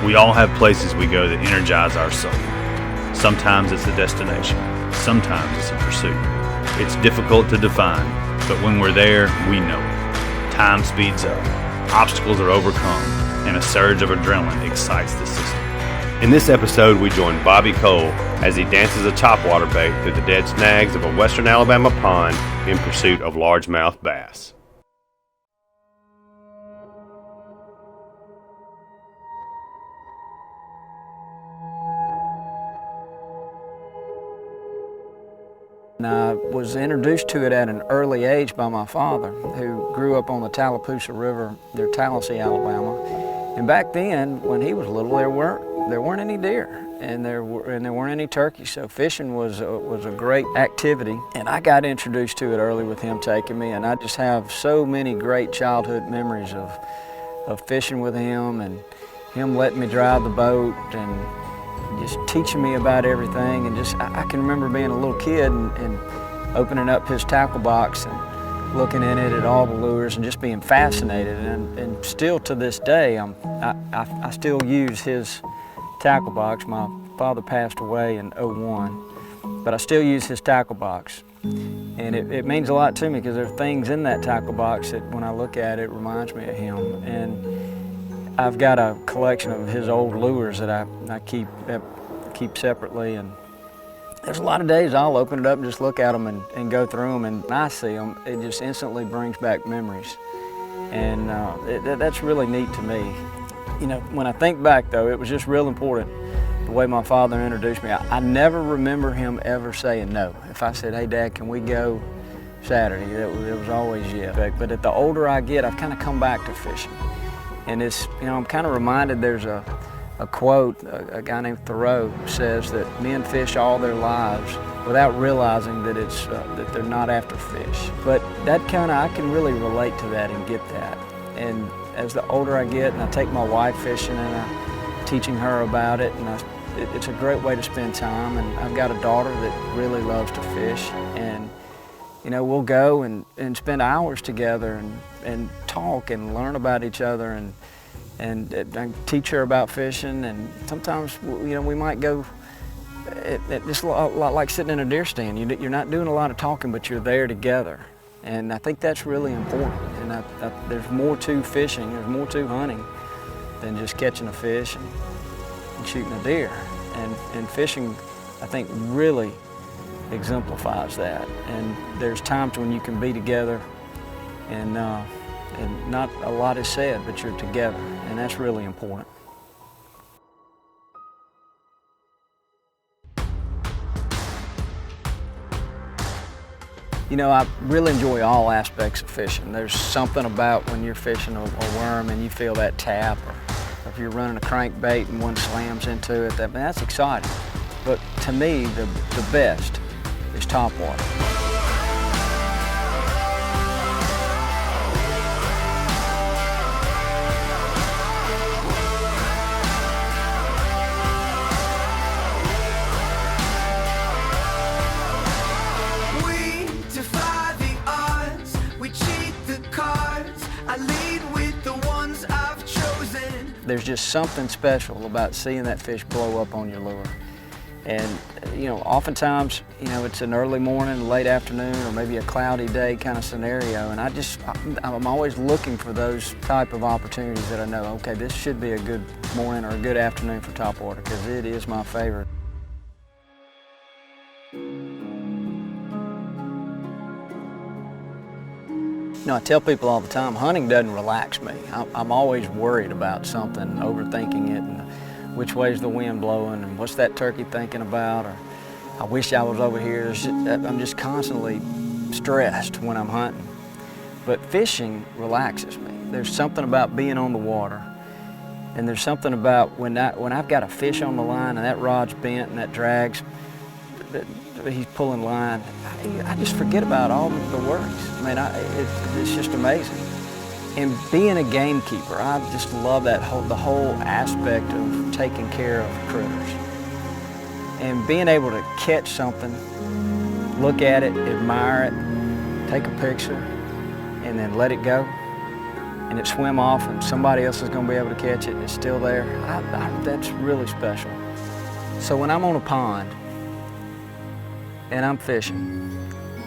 We all have places we go that energize our soul. Sometimes it's a destination, sometimes it's a pursuit. It's difficult to define, but when we're there, we know it. Time speeds up, obstacles are overcome, and a surge of adrenaline excites the system. In this episode, we join Bobby Cole as he dances a topwater bait through the dead snags of a western Alabama pond in pursuit of largemouth bass. I was introduced to it at an early age by my father, who grew up on the Tallapoosa River near Tallahassee, Alabama. And back then, when he was little, there weren't any deer, and there weren't any turkeys. So fishing was a great activity, and I got introduced to it early with him taking me. And I just have so many great childhood memories of fishing with him, and him letting me drive the boat, and just teaching me about everything. And just I can remember being a little kid and opening up his tackle box and looking in it at all the lures and just being fascinated. And still to this day, I still use his tackle box. My father passed away in '01, but I still use his tackle box. And it means a lot to me because there are things in that tackle box that when I look at it reminds me of him. And I've got a collection of his old lures that I keep separately, and there's a lot of days I'll open it up and just look at them and go through them, and when I see them, it just instantly brings back memories. And that's really neat to me. You know, when I think back though, it was just real important the way my father introduced me. I never remember him ever saying no. If I said, "Hey Dad, can we go Saturday?" It was always yes. But at the older I get, I've kind of come back to fishing. And it's, you know, I'm kind of reminded there's a quote, a guy named Thoreau says that men fish all their lives without realizing that that they're not after fish. But that I can really relate to that and get that. And as the older I get, and I take my wife fishing and I'm teaching her about it, and it's a great way to spend time. And I've got a daughter that really loves to fish, and you know, we'll go and spend hours together and talk and learn about each other and teach her about fishing. And sometimes, you know, we might go, it's just a lot like sitting in a deer stand. You're not doing a lot of talking, but you're there together. And I think that's really important. And there's more to fishing, there's more to hunting than just catching a fish and shooting a deer. And fishing, I think, really exemplifies that. And there's times when you can be together and not a lot is said, but you're together, and that's really important. You know, I really enjoy all aspects of fishing. There's something about when you're fishing a worm and you feel that tap, or if you're running a crankbait and one slams into it, that's exciting. But to me, the best is topwater. We defy the odds, we cheat the cards, I lead with the ones I've chosen. There's just something special about seeing that fish blow up on your lure. And, you know, oftentimes, you know, it's an early morning, late afternoon, or maybe a cloudy day kind of scenario, and I'm always looking for those type of opportunities that I know, okay, this should be a good morning or a good afternoon for topwater, because it is my favorite. You know, I tell people all the time, hunting doesn't relax me. I'm always worried about something, overthinking it, and which way's the wind blowing, and what's that turkey thinking about, or I wish I was over here. I'm just constantly stressed when I'm hunting. But fishing relaxes me. There's something about being on the water, and there's something about when I've got a fish on the line and that rod's bent and that drags, he's pulling line, I just forget about all the worries. I mean, it's just amazing. And being a gamekeeper, I just love the whole aspect of taking care of critters. And being able to catch something, look at it, admire it, take a picture, and then let it go. and it swim off and somebody else is going to be able to catch it and it's still there, that's really special. So when I'm on a pond and I'm fishing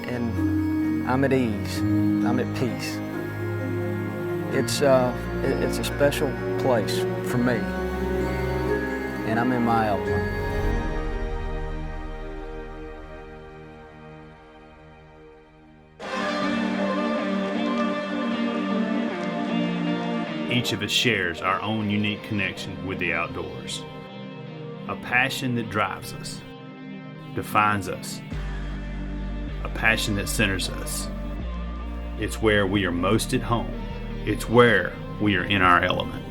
and I'm at ease, I'm at peace, it's a special place for me, and I'm in my element. Each of us shares our own unique connection with the outdoors. A passion that drives us, defines us, a passion that centers us. It's where we are most at home. It's where we are in our element.